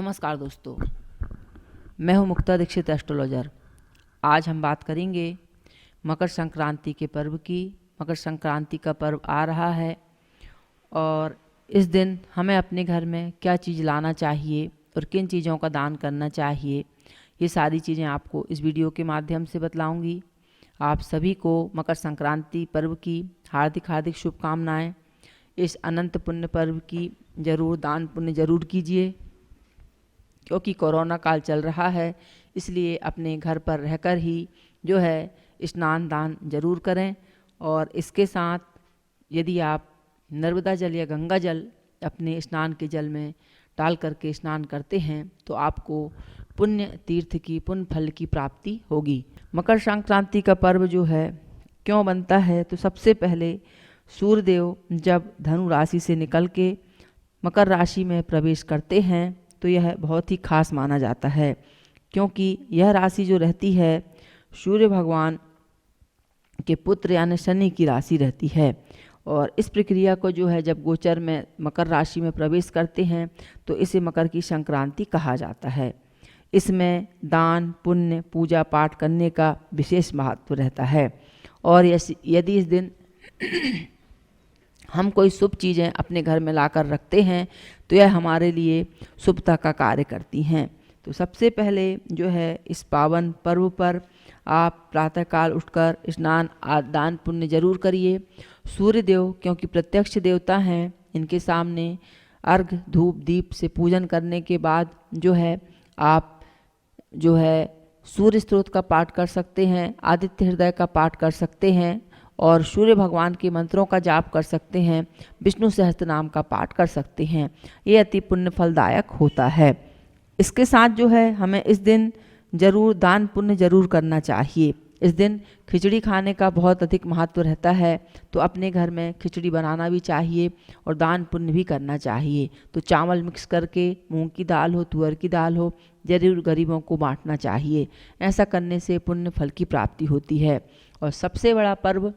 नमस्कार दोस्तों, मैं हूं मुक्ता दीक्षित एस्ट्रोलॉजर। आज हम बात करेंगे मकर संक्रांति के पर्व की। मकर संक्रांति का पर्व आ रहा है और इस दिन हमें अपने घर में क्या चीज़ लाना चाहिए और किन चीज़ों का दान करना चाहिए, ये सारी चीज़ें आपको इस वीडियो के माध्यम से बतलाऊंगी। आप सभी को मकर संक्रांति पर्व की हार्दिक हार्दिक शुभकामनाएँ। इस अनंत पुण्य पर्व की जरूर दान पुण्य जरूर कीजिए, क्योंकि कोरोना काल चल रहा है, इसलिए अपने घर पर रहकर ही जो है स्नान दान जरूर करें। और इसके साथ यदि आप नर्मदा जल या गंगा जल अपने स्नान के जल में डाल करके स्नान करते हैं तो आपको पुण्य तीर्थ की पुण्य फल की प्राप्ति होगी। मकर संक्रांति का पर्व जो है क्यों बनता है, तो सबसे पहले सूर्यदेव जब धनु राशि से निकल के मकर राशि में प्रवेश करते हैं तो यह बहुत ही खास माना जाता है, क्योंकि यह राशि जो रहती है सूर्य भगवान के पुत्र यानी शनि की राशि रहती है। और इस प्रक्रिया को जो है जब गोचर में मकर राशि में प्रवेश करते हैं तो इसे मकर की संक्रांति कहा जाता है। इसमें दान पुण्य पूजा पाठ करने का विशेष महत्व रहता है। और यदि इस दिन हम कोई शुभ चीज़ें अपने घर में लाकर रखते हैं तो यह हमारे लिए शुभता का कार्य करती हैं। तो सबसे पहले जो है इस पावन पर्व पर आप प्रातःकाल उठकर स्नान दान पुण्य जरूर करिए। सूर्य देव क्योंकि प्रत्यक्ष देवता हैं, इनके सामने अर्घ धूप दीप से पूजन करने के बाद जो है आप जो है सूर्य स्तोत्र का पाठ कर सकते हैं, आदित्य हृदय का पाठ कर सकते हैं और सूर्य भगवान के मंत्रों का जाप कर सकते हैं, विष्णु सहस्त्र नाम का पाठ कर सकते हैं। ये अति पुण्य फलदायक होता है। इसके साथ जो है हमें इस दिन जरूर दान पुण्य जरूर करना चाहिए। इस दिन खिचड़ी खाने का बहुत अधिक महत्व रहता है, तो अपने घर में खिचड़ी बनाना भी चाहिए और दान पुण्य भी करना चाहिए। तो चावल मिक्स करके मूंग की दाल हो तुअर की दाल हो जरूर गरीबों को बांटना चाहिए। ऐसा करने से पुण्य फल की प्राप्ति होती है। और सबसे बड़ा पर्व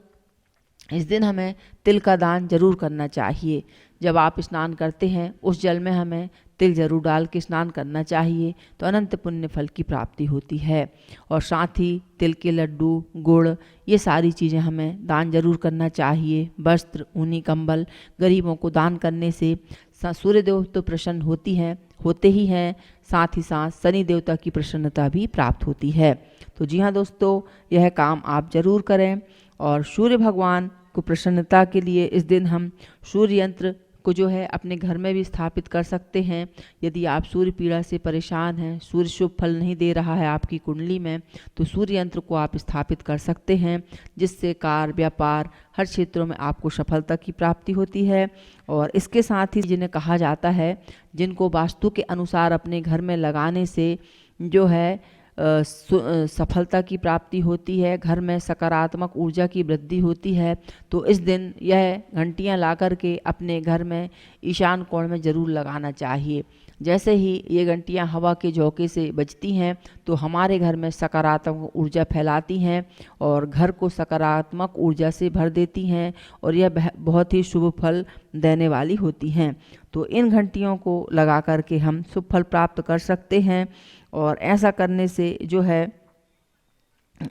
इस दिन हमें तिल का दान जरूर करना चाहिए। जब आप स्नान करते हैं उस जल में हमें तिल जरूर डाल के स्नान करना चाहिए, तो अनंत पुण्य फल की प्राप्ति होती है। और साथ ही तिल के लड्डू गुड़ ये सारी चीज़ें हमें दान जरूर करना चाहिए। वस्त्र ऊनी कंबल गरीबों को दान करने से सूर्यदेव तो प्रसन्न होते ही हैं, साथ ही साथ शनि देवता की प्रसन्नता भी प्राप्त होती है। तो जी हाँ दोस्तों, यह काम आप जरूर करें। और सूर्य भगवान को प्रसन्नता के लिए इस दिन हम सूर्य यंत्र को जो है अपने घर में भी स्थापित कर सकते हैं। यदि आप सूर्य पीड़ा से परेशान हैं, सूर्य शुभ फल नहीं दे रहा है आपकी कुंडली में, तो सूर्य यंत्र को आप स्थापित कर सकते हैं, जिससे कार्य व्यापार हर क्षेत्रों में आपको सफलता की प्राप्ति होती है। और इसके साथ ही जिन्हें कहा जाता है, जिनको वास्तु के अनुसार अपने घर में लगाने से जो है सफलता की प्राप्ति होती है, घर में सकारात्मक ऊर्जा की वृद्धि होती है, तो इस दिन यह घंटियां ला कर के अपने घर में ईशान कोण में ज़रूर लगाना चाहिए। जैसे ही ये घंटियां हवा के झोंके से बजती हैं तो हमारे घर में सकारात्मक ऊर्जा फैलाती हैं और घर को सकारात्मक ऊर्जा से भर देती हैं और यह बहुत ही शुभ फल देने वाली होती हैं। तो इन घंटियों को लगा करके हम शुभ फल प्राप्त कर सकते हैं। और ऐसा करने से जो है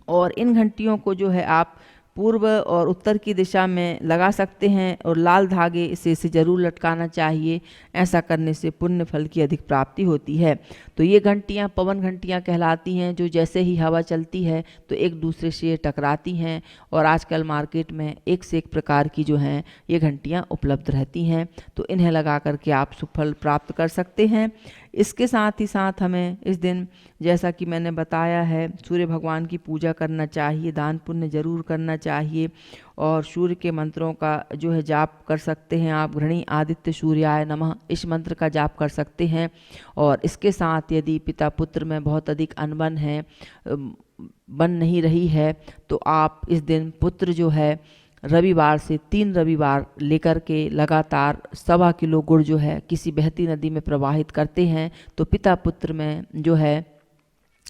और इन घंटियों को जो है आप पूर्व और उत्तर की दिशा में लगा सकते हैं और लाल धागे इसे जरूर लटकाना चाहिए। ऐसा करने से पुण्य फल की अधिक प्राप्ति होती है। तो ये घंटियाँ पवन घंटियाँ कहलाती हैं, जो जैसे ही हवा चलती है तो एक दूसरे से टकराती हैं। और आजकल मार्केट में एक से एक प्रकार की जो हैं ये घंटियाँ उपलब्ध रहती हैं, तो इन्हें लगा करके आप सुफल प्राप्त कर सकते हैं। इसके साथ ही साथ हमें इस दिन, जैसा कि मैंने बताया है, सूर्य भगवान की पूजा करना चाहिए, दान पुण्य जरूर करना चाहिए और सूर्य के मंत्रों का जो है जाप कर सकते हैं आप। घृणी आदित्य सूर्याय नमः इस मंत्र का जाप कर सकते हैं। और इसके साथ यदि पिता पुत्र में बहुत अधिक अनबन है, बन नहीं रही है, तो आप इस दिन पुत्र जो है रविवार से 3 रविवार लेकर के लगातार 1.25 किलो गुड़ जो है किसी बहती नदी में प्रवाहित करते हैं, तो पिता पुत्र में जो है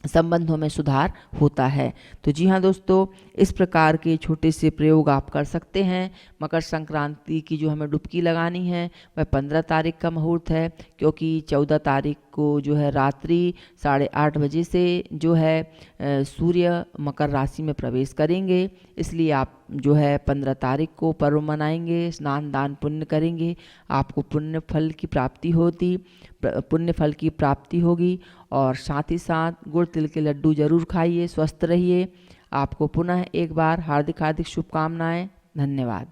संबंधों में सुधार होता है। तो जी हाँ दोस्तों, इस प्रकार के छोटे से प्रयोग आप कर सकते हैं। मकर संक्रांति की जो हमें डुबकी लगानी है वह 15 तारीख का मुहूर्त है, क्योंकि 14 तारीख को जो है रात्रि 8:30 बजे से जो है सूर्य मकर राशि में प्रवेश करेंगे। इसलिए आप जो है 15 तारीख को पर्व मनाएंगे, स्नान दान पुण्य करेंगे, आपको पुण्य फल की प्राप्ति होगी। और साथ ही साथ गुड़ तिल के लड्डू जरूर खाइए, स्वस्थ रहिए। आपको पुनः एक बार हार्दिक हार्दिक शुभकामनाएं। धन्यवाद।